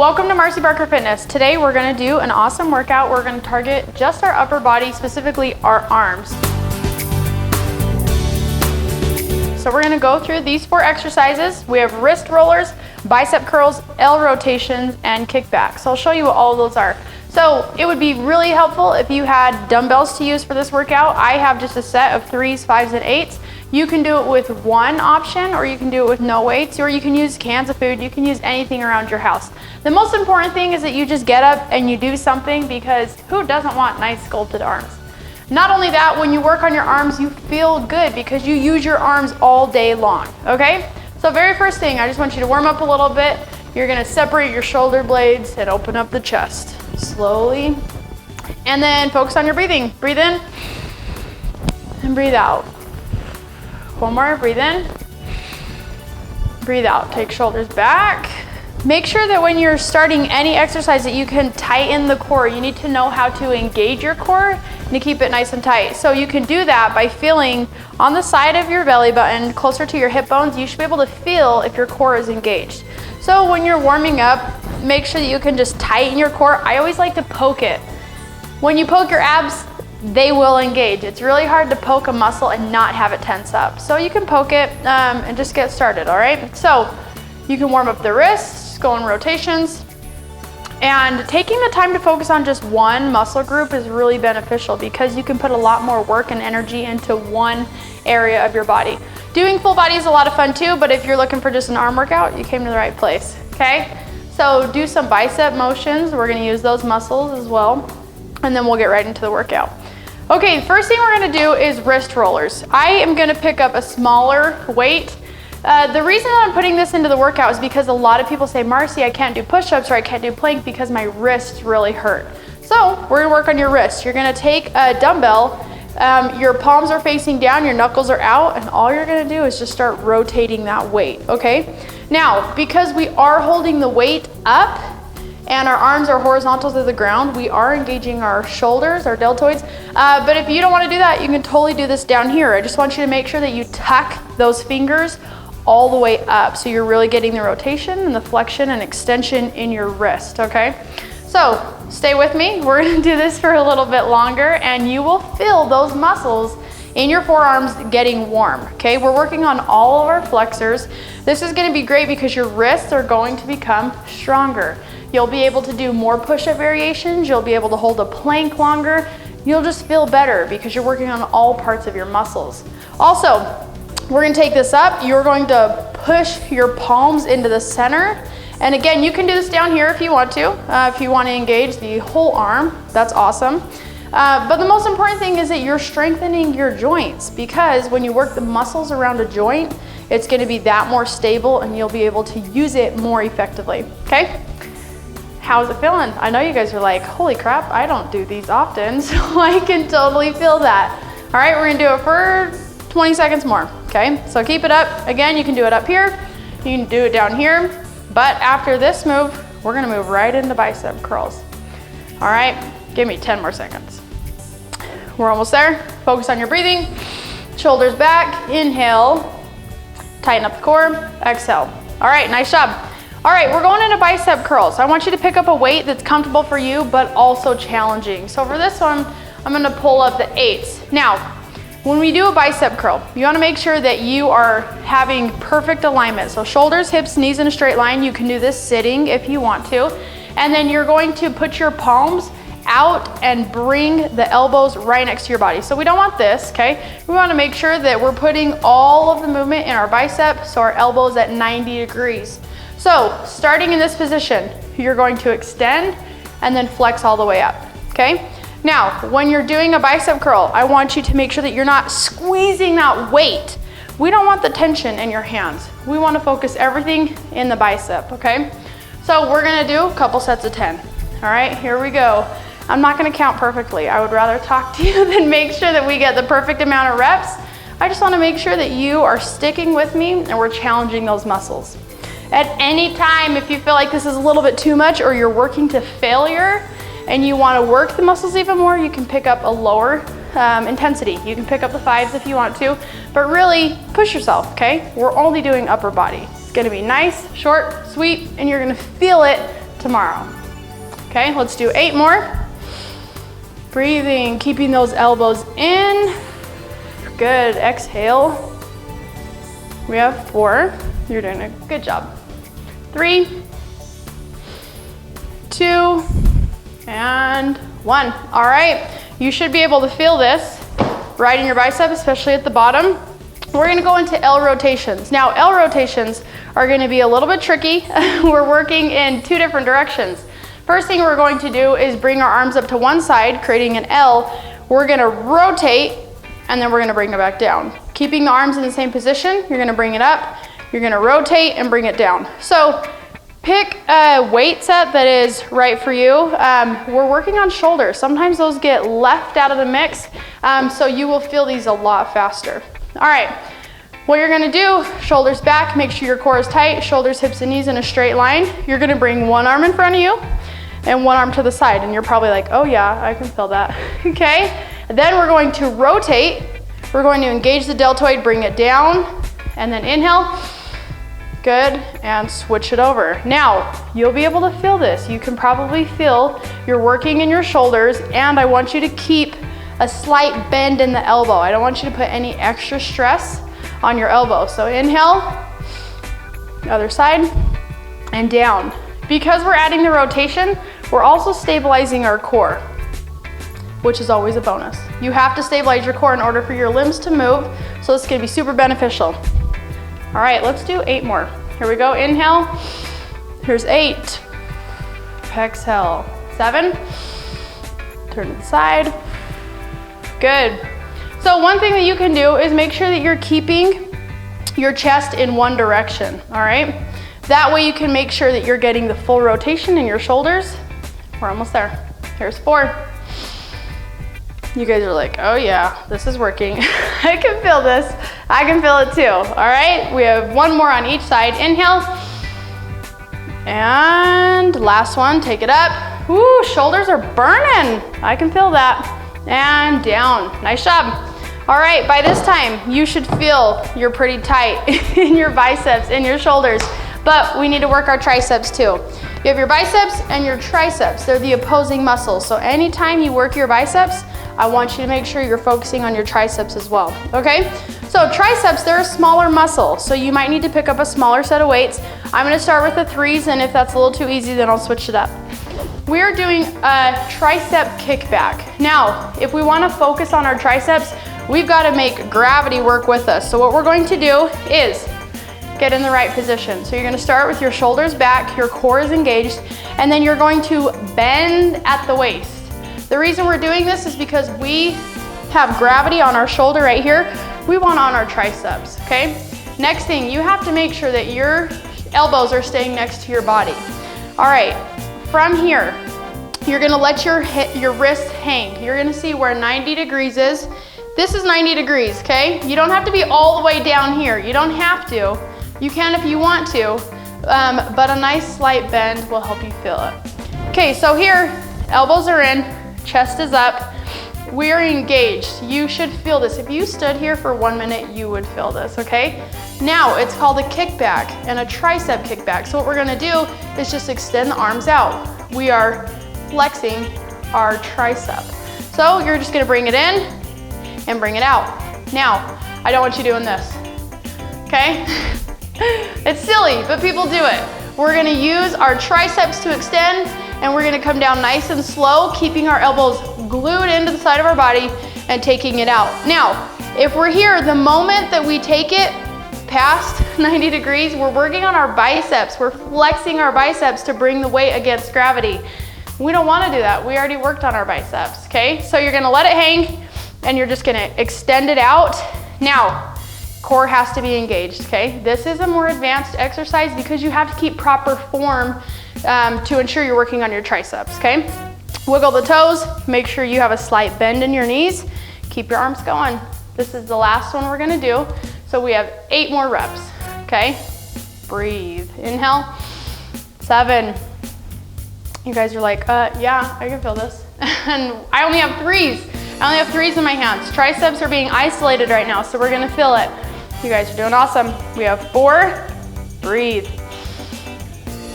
Welcome to Marci Barker Fitness. Today we're going to do an awesome workout. We're going to target just our upper body, specifically our arms. So we're going to go through these 4 exercises. We have wrist rollers, bicep curls, L rotations, and kickbacks. So I'll show you what all of those are. So it would be really helpful if you had dumbbells to use for this workout. I have just a set of 3s, 5s, and 8s. You can do it with one option, or you can do it with no weights, or you can use cans of food. You can use anything around your house. The most important thing is that you just get up and you do something, because who doesn't want nice sculpted arms? Not only that, when you work on your arms, you feel good because you use your arms all day long, okay? So very first thing, I just want you to warm up a little bit. You're gonna separate your shoulder blades and open up the chest slowly. And then focus on your breathing. Breathe in and breathe out. One more, breathe in, breathe out. Take shoulders back. Make sure that when you're starting any exercise that you can tighten the core. You need to know how to engage your core and to keep it nice and tight. So you can do that by feeling on the side of your belly button, closer to your hip bones. You should be able to feel if your core is engaged. So when you're warming up, make sure that you can just tighten your core. I always like to poke it. When you poke your abs, they will engage. It's really hard to poke a muscle and not have it tense up. So you can poke it and just get started, all right? So you can warm up the wrists, just go in rotations. And taking the time to focus on just one muscle group is really beneficial because you can put a lot more work and energy into one area of your body. Doing full body is a lot of fun too, but if you're looking for just an arm workout, you came to the right place, okay? So do some bicep motions. We're gonna use those muscles as well, and then we'll get right into the workout. Okay, first thing we're gonna do is wrist rollers. I am gonna pick up a smaller weight. The reason that I'm putting this into the workout is because a lot of people say, Marci, I can't do push-ups or I can't do plank because my wrists really hurt. So we're gonna work on your wrists. You're gonna take a dumbbell, your palms are facing down, your knuckles are out, and all you're gonna do is just start rotating that weight, okay? Now, because we are holding the weight up, and our arms are horizontal to the ground, we are engaging our shoulders, our deltoids. But if you don't want to do that, you can totally do this down here. I just want you to make sure that you tuck those fingers all the way up so you're really getting the rotation and the flexion and extension in your wrist, okay? So stay with me. We're going to do this for a little bit longer and you will feel those muscles in your forearms getting warm, okay? We're working on all of our flexors. This is going to be great because your wrists are going to become stronger. You'll be able to do more push-up variations. You'll be able to hold a plank longer. You'll just feel better because you're working on all parts of your muscles. Also, we're gonna take this up. You're going to push your palms into the center. And again, you can do this down here if you want to. If you want to engage the whole arm, that's awesome. But the most important thing is that you're strengthening your joints because when you work the muscles around a joint, it's gonna be that more stable and you'll be able to use it more effectively, okay? How's it feeling? I know you guys are like, holy crap, I don't do these often, so I can totally feel that. All right, we're gonna do it for 20 seconds more, okay? So keep it up. Again, you can do it up here, you can do it down here, but after this move, we're gonna move right into bicep curls. All right, give me 10 more seconds. We're almost there. Focus on your breathing. Shoulders back, inhale, tighten up the core, exhale. All right, nice job. All right, we're going into bicep curls. I want you to pick up a weight that's comfortable for you, but also challenging. So for this one, I'm gonna pull up the 8s. Now, when we do a bicep curl, you wanna make sure that you are having perfect alignment. So shoulders, hips, knees in a straight line. You can do this sitting if you want to. And then you're going to put your palms out and bring the elbows right next to your body. So we don't want this, okay? We wanna make sure that we're putting all of the movement in our bicep, so our elbows at 90 degrees. So starting in this position, you're going to extend and then flex all the way up, okay? Now, when you're doing a bicep curl, I want you to make sure that you're not squeezing that weight. We don't want the tension in your hands. We want to focus everything in the bicep, okay? So we're gonna do a couple sets of 10. All right, here we go. I'm not gonna count perfectly. I would rather talk to you than make sure that we get the perfect amount of reps. I just wanna make sure that you are sticking with me and we're challenging those muscles. At any time, if you feel like this is a little bit too much or you're working to failure and you want to work the muscles even more, you can pick up a lower intensity. You can pick up the 5s if you want to, but really push yourself, okay? We're only doing upper body. It's gonna be nice, short, sweet, and you're gonna feel it tomorrow. Okay, let's do 8 more. Breathing, keeping those elbows in. Good, exhale. We have 4. You're doing a good job. 3, 2, and 1. All right, you should be able to feel this right in your bicep, especially at the bottom. We're gonna go into L rotations. Now, L rotations are gonna be a little bit tricky. We're working in 2 different directions. First thing we're going to do is bring our arms up to one side, creating an L. We're gonna rotate, and then we're gonna bring it back down. Keeping the arms in the same position, you're gonna bring it up, you're gonna rotate and bring it down. So pick a weight set that is right for you. We're working on shoulders. Sometimes those get left out of the mix, so you will feel these a lot faster. All right, what you're gonna do, shoulders back, make sure your core is tight, shoulders, hips, and knees in a straight line. You're gonna bring one arm in front of you and one arm to the side, and you're probably like, oh yeah, I can feel that, okay? And then we're going to rotate. We're going to engage the deltoid, bring it down, and then inhale. Good, and switch it over. Now, you'll be able to feel this. You can probably feel you're working in your shoulders, and I want you to keep a slight bend in the elbow. I don't want you to put any extra stress on your elbow. So inhale, other side, and down. Because we're adding the rotation, we're also stabilizing our core, which is always a bonus. You have to stabilize your core in order for your limbs to move, so this is gonna be super beneficial. All right, let's do 8 more. Here we go, inhale. Here's 8. Exhale, 7. Turn to the side. Good. So one thing that you can do is make sure that you're keeping your chest in one direction, all right? That way you can make sure that you're getting the full rotation in your shoulders. We're almost there. Here's 4. You guys are like, oh yeah, this is working. I can feel this. I can feel it too. All right, we have 1 more on each side. Inhale. And last one, take it up. Woo, shoulders are burning. I can feel that. And down, nice job. All right, by this time, you should feel you're pretty tight in your biceps, in your shoulders, but we need to work our triceps too. You have your biceps and your triceps. They're the opposing muscles. So anytime you work your biceps, I want you to make sure you're focusing on your triceps as well, okay? So triceps, they're a smaller muscle, so you might need to pick up a smaller set of weights. I'm gonna start with the 3s, and if that's a little too easy, then I'll switch it up. We are doing a tricep kickback. Now, if we wanna focus on our triceps, we've gotta make gravity work with us. So what we're going to do is get in the right position. So you're gonna start with your shoulders back, your core is engaged, and then you're going to bend at the waist. The reason we're doing this is because we have gravity on our shoulder right here. We want on our triceps, okay? Next thing, you have to make sure that your elbows are staying next to your body. All right, from here, you're gonna let your wrist hang. You're gonna see where 90 degrees is. This is 90 degrees, okay? You don't have to be all the way down here. You don't have to. You can if you want to, but a nice slight bend will help you feel it. Okay, so here, elbows are in, chest is up, we're engaged. You should feel this. If you stood here for 1 minute, you would feel this, okay? Now, it's called a kickback and a tricep kickback. So what we're gonna do is just extend the arms out. We are flexing our tricep. So you're just gonna bring it in and bring it out. Now, I don't want you doing this, okay? It's silly, but people do it. We're gonna use our triceps to extend, and we're gonna come down nice and slow, keeping our elbows glued into the side of our body and taking it out. Now, if we're here, the moment that we take it past 90 degrees, we're working on our biceps. We're flexing our biceps to bring the weight against gravity. We don't wanna do that. We already worked on our biceps, okay? So you're gonna let it hang, and you're just gonna extend it out. Now, core has to be engaged, okay? This is a more advanced exercise because you have to keep proper form to ensure you're working on your triceps, okay? Wiggle the toes, make sure you have a slight bend in your knees, keep your arms going. This is the last one we're gonna do. So we have 8 more reps, okay? Breathe, inhale, 7. You guys are like, yeah, I can feel this. And I only have 3s. I only have 3s in my hands. Triceps are being isolated right now, so we're gonna feel it. You guys are doing awesome. We have 4, breathe.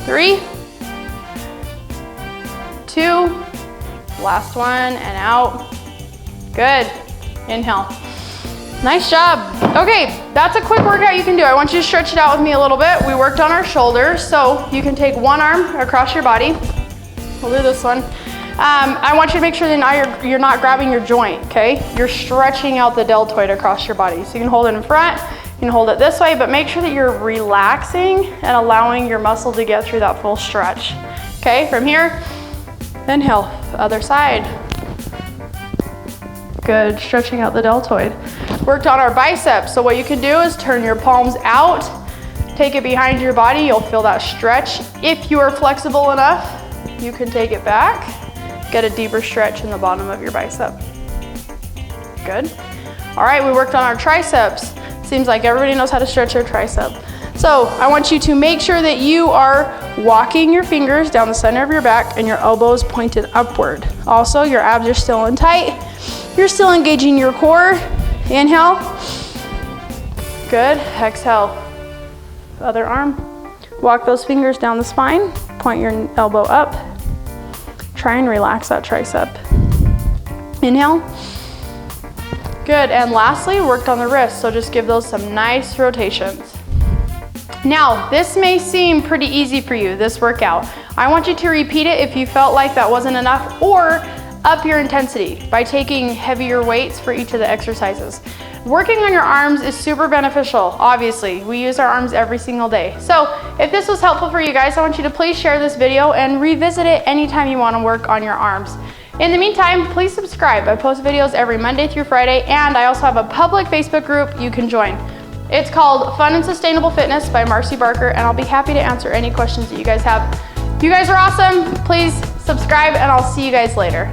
3, 2. Last one and out. Good. Inhale. Nice job. Okay, that's a quick workout you can do. I want you to stretch it out with me a little bit. We worked on our shoulders, so you can take one arm across your body. We'll do this one. I want you to make sure that you're not grabbing your joint, okay? You're stretching out the deltoid across your body. So you can hold it in front, you can hold it this way, but make sure that you're relaxing and allowing your muscle to get through that full stretch. Okay, from here, inhale, other side. Good, stretching out the deltoid. Worked on our biceps, so what you can do is turn your palms out, take it behind your body, you'll feel that stretch. If you are flexible enough, you can take it back, get a deeper stretch in the bottom of your bicep. Good. All right, we worked on our triceps. Seems like everybody knows how to stretch their tricep. So I want you to make sure that you are walking your fingers down the center of your back and your elbows pointed upward. Also, your abs are still in tight. You're still engaging your core. Inhale. Good. Exhale. Other arm. Walk those fingers down the spine. Point your elbow up. Try and relax that tricep. Inhale. Good, and lastly, worked on the wrists, so just give those some nice rotations. Now, this may seem pretty easy for you, this workout. I want you to repeat it if you felt like that wasn't enough, or up your intensity by taking heavier weights for each of the exercises. Working on your arms is super beneficial, obviously. We use our arms every single day. So if this was helpful for you guys, I want you to please share this video and revisit it anytime you want to work on your arms. In the meantime, please subscribe. I post videos every Monday through Friday, and I also have a public Facebook group you can join. It's called Fun and Sustainable Fitness by Marci Barker, and I'll be happy to answer any questions that you guys have. You guys are awesome. Please subscribe, and I'll see you guys later.